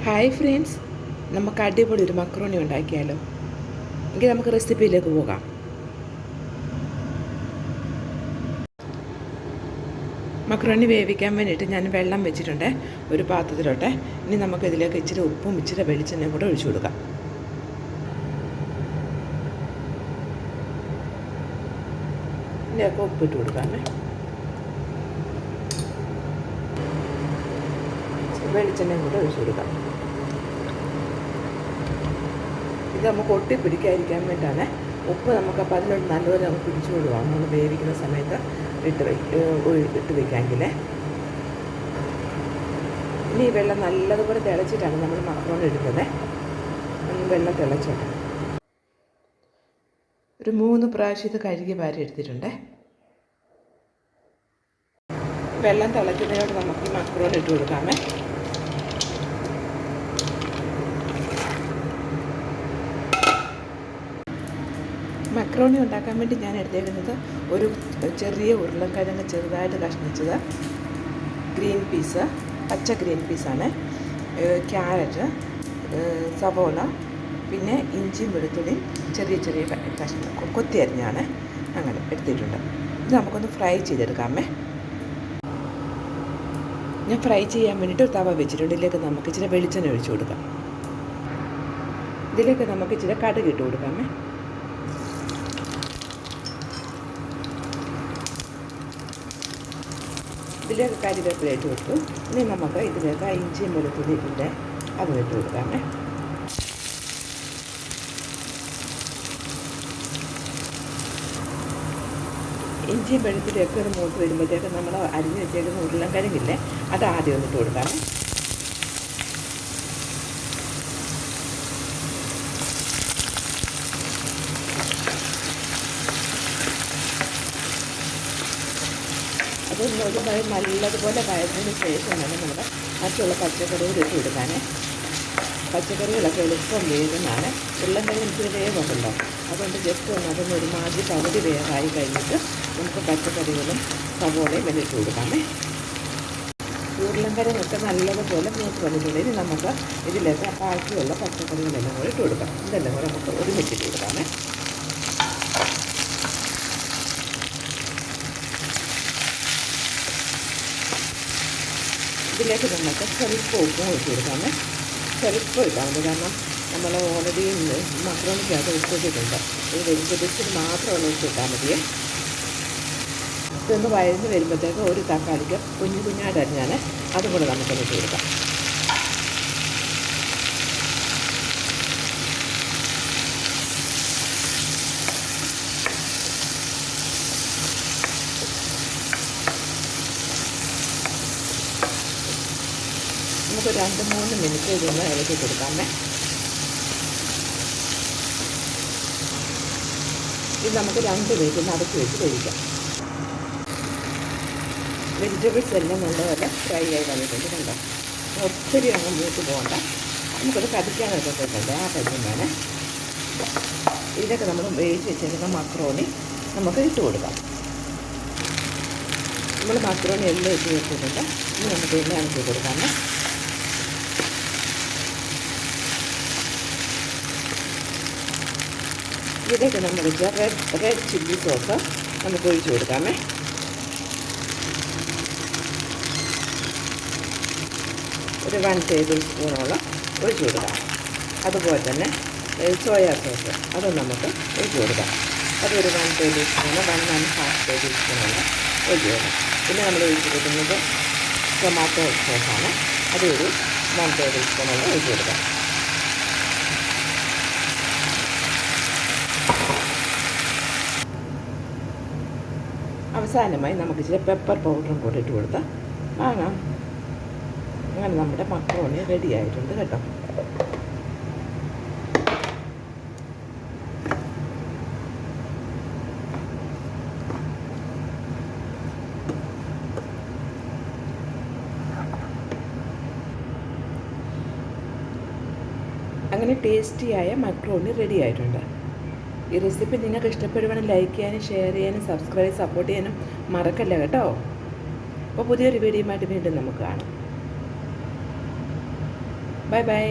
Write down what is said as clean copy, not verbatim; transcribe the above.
Hi friends, നമുക്ക് അടിപൊളി ഒരു മക്രോണി ഉണ്ടാക്കിയാലോ? എങ്കിൽ നമുക്ക് റെസിപ്പിയിലേക്ക് പോകാം. മക്രോണി വേവിക്കാൻ വേണ്ടിയിട്ട് ഞാൻ വെള്ളം വെച്ചിട്ടുണ്ട് ഒരു പാത്രത്തിലോട്ടെ. ഇനി നമുക്ക് ഇതിലേക്ക് ഇച്ചിരി ഉപ്പും ഇച്ചിരി വെളിച്ചെണ്ണയും കൂടെ ഒഴിച്ചു കൊടുക്കാം. ഇതിലേക്ക് ഉപ്പിട്ട് കൊടുക്കാമേ. വെളിച്ചെണ്ണയും കൂടെ ഒഴിച്ചു കൊടുക്കാം. ഇത് നമുക്ക് ഒട്ടി പിടിക്കാതിരിക്കാൻ വേണ്ടിയിട്ടാണ്. ഉപ്പ് നമുക്കപ്പോൾ അതിലോട്ട് നല്ലപോലെ നമുക്ക് പിടിച്ചു കൊടുക്കാം. നമ്മൾ വേവിക്കുന്ന സമയത്ത് ഇട്ട് വയ്ക്കാമെങ്കിൽ. ഇനി ഈ വെള്ളം നല്ലതുപോലെ തിളച്ചിട്ടാണ് നമ്മൾ മക്രോണി ഇടുന്നത്. വെള്ളം തിളച്ചോട്ടെ. ഒരു 3 പ്രാവശ്യം ഇത് കഴുകി വാരി എടുത്തിട്ടുണ്ട്. വെള്ളം തിളയ്ക്കുന്നതിനോട് നമുക്ക് ഈ മക്രോണി ഇട്ട് കൊടുക്കാമേ. മക്രോണി ഉണ്ടാക്കാൻ വേണ്ടി ഞാൻ എടുത്തേക്കുന്നത് ഒരു ചെറിയ ഉരുളക്കിഴങ്ങ് ചെറുതായിട്ട് കഷ്ണിച്ചത്, ഗ്രീൻ പീസ്, പച്ച ഗ്രീൻ പീസാണ്, ക്യാരറ്റ്, സവോള, പിന്നെ ഇഞ്ചിയും വെളുത്തുള്ളിയും ചെറിയ ചെറിയ കഷ്ണം കൊത്തി അരിഞ്ഞാണ് അങ്ങനെ എടുത്തിട്ടുണ്ട്. ഇത് നമുക്കൊന്ന് ഫ്രൈ ചെയ്തെടുക്കാമേ. ഞാൻ ഫ്രൈ ചെയ്യാൻ വേണ്ടിയിട്ട് ഒരു തവ വെച്ചിട്ടുണ്ട്. ഇതിലേക്ക് നമുക്ക് ഇച്ചിരി വെളിച്ചെണ്ണ ഒഴിച്ചു കൊടുക്കാം. ഇതിലേക്ക് നമുക്ക് ഇച്ചിരി കടുക് ഇട്ട് കൊടുക്കാമേ. ഇതിലേക്ക് കരിവേപ്പില ഇട്ട് കൊടുത്തു. ഇനി നമുക്ക് ഇതിലേക്ക് ഇഞ്ചിയും വെളുത്തുള്ളി ഇട്ട് അതും ഇട്ട് കൊടുക്കാമേ. ഇഞ്ചിയും വെളുത്തുള്ളിയൊക്കെ ഒരു മൂത്ത് വരുമ്പോഴത്തേക്ക് നമ്മൾ അരിഞ്ഞ് വെച്ചേക്കുന്ന ഉരുളക്കിഴങ്ങില്ലേ, അത് ആദ്യം ഒന്നിട്ട് കൊടുക്കാമേ. അതൊന്നും നല്ലതുപോലെ വഴന്നതിന് ശേഷം വേണം നമ്മൾ മറ്റുള്ള പച്ചക്കറികൾ ഇട്ട് കൊടുക്കാനേ. പച്ചക്കറികളൊക്കെ എളുപ്പം വേകുന്നതാണ്. ഉരുളക്കിഴങ്ങ് ഇച്ചിരി വേവുണ്ടല്ലോ, അതുകൊണ്ട് ജസ്റ്റ് ഒന്ന് അതൊന്ന് ഒരു മാതിരി പകുതി വേവായി കഴിഞ്ഞിട്ട് നമുക്ക് പച്ചക്കറികളും സവോളയും എല്ലാം ഇട്ട് കൊടുക്കാമേ. ഉരുളക്കിഴങ്ങൊക്കെ നല്ലതുപോലെ മൂത്ത് വന്നിട്ടുണ്ട്. ഇനി നമുക്ക് ഇതിലേക്ക് ബാക്കിയുള്ള പച്ചക്കറികളെല്ലാം കൂടി ഇട്ട് കൊടുക്കാം. ഇതെല്ലാം കൂടെ നമുക്ക് ഒരുമിച്ചിട്ട് കൊടുക്കാമേ. ഇതിലേക്ക് നമുക്ക് സ്വല്പം ഉപ്പും ഒഴിച്ച് കൊടുക്കാമേ. സ്വല്പം ഇട്ടാൽ മതി, കാരണം നമ്മൾ ഓൾറെഡി മക്രോണിക്കകത്ത് ഉപ്പിട്ടിട്ടുണ്ട്. ഈ വെജിറ്റബിൾസിന് മാത്രമുള്ള ഉപ്പ് ഇട്ടാൽ മതിയേ. ഇതൊന്ന് വഴന്ന് വരുമ്പോഴത്തേക്ക് ഒരു തക്കാളിക്ക് കുഞ്ഞു കുഞ്ഞായിട്ട് അരിഞ്ഞാൽ അതും കൂടെ നമുക്കൊന്ന് ഇട്ട് കൊടുക്കാം. നമുക്ക് 2-3 മിനിറ്റ് ഇതൊന്ന് ഇളക്കി കൊടുക്കാമേ. ഇത് നമുക്ക് 2 മിനിറ്റ് അടച്ച് വെച്ച് കഴിക്കാം. വെജിറ്റബിൾസ് എല്ലാം നല്ലപോലെ ഫ്രൈ ആയി വന്നിട്ടുണ്ട്. കണ്ടോ, ഒത്തിരി അങ്ങ് മൂത്ത് പോകണ്ട. നമുക്കത് കടിക്കാനൊക്കെ പറ്റുന്നുണ്ട്. ആ പറ്റും വേണേ. ഇതിലൊക്കെ നമ്മൾ വേവിച്ച് വെച്ചിരിക്കുന്ന മക്രോണി നമുക്ക് ഇട്ട് കൊടുക്കാം. നമ്മൾ മക്രോണി എല്ലാം ഇട്ട് വെച്ചിട്ടുണ്ട്. ഇനി നമുക്ക് എല്ലാം ഇട്ട് കൊടുക്കാമേ. ഇതിലേക്ക് നമ്മൾ റെഡ് ചില്ലി സോസ് നമുക്ക് ഒഴിച്ചു കൊടുക്കാമേ. ഒരു 1 ടേബിൾ സ്പൂണോളം ഒഴിച്ചു കൊടുക്കാം. അതുപോലെ തന്നെ സോയാ സോസ് അതും നമുക്ക് ഒഴിച്ചു കൊടുക്കാം. അതൊരു 1 ടേബിൾ സ്പൂണ് 1.5 ടേബിൾ സ്പൂണോളം ഒഴിച്ചു കൊടുക്കാം. പിന്നെ നമ്മൾ ഒഴിച്ചു കൊടുക്കുന്നത് ടൊമാറ്റോ സോസാണ്. അതൊരു 1 ടേബിൾ സ്പൂണോളം ഒഴിച്ചു കൊടുക്കാം. അവസാനമായി നമുക്ക് ഇച്ചിരി പെപ്പർ പൗഡറും കൂടി ഇട്ട് കൊടുത്താൽ വാങ്ങാം. അങ്ങനെ നമ്മുടെ മക്രോണി റെഡി ആയിട്ടുണ്ട് കേട്ടോ. അങ്ങനെ ടേസ്റ്റിയായ മക്രോണി റെഡി ആയിട്ടുണ്ട്. ഈ റെസിപ്പി നിങ്ങൾക്ക് ഇഷ്ടപ്പെടുവാണെങ്കിൽ ലൈക്ക് ചെയ്യാനും ഷെയർ ചെയ്യാനും സപ്പോർട്ട് ചെയ്യാനും മറക്കല്ല കേട്ടോ. അപ്പോൾ പുതിയൊരു വീഡിയോയുമായിട്ട് വീണ്ടും നമുക്ക് കാണാം. Bye bye.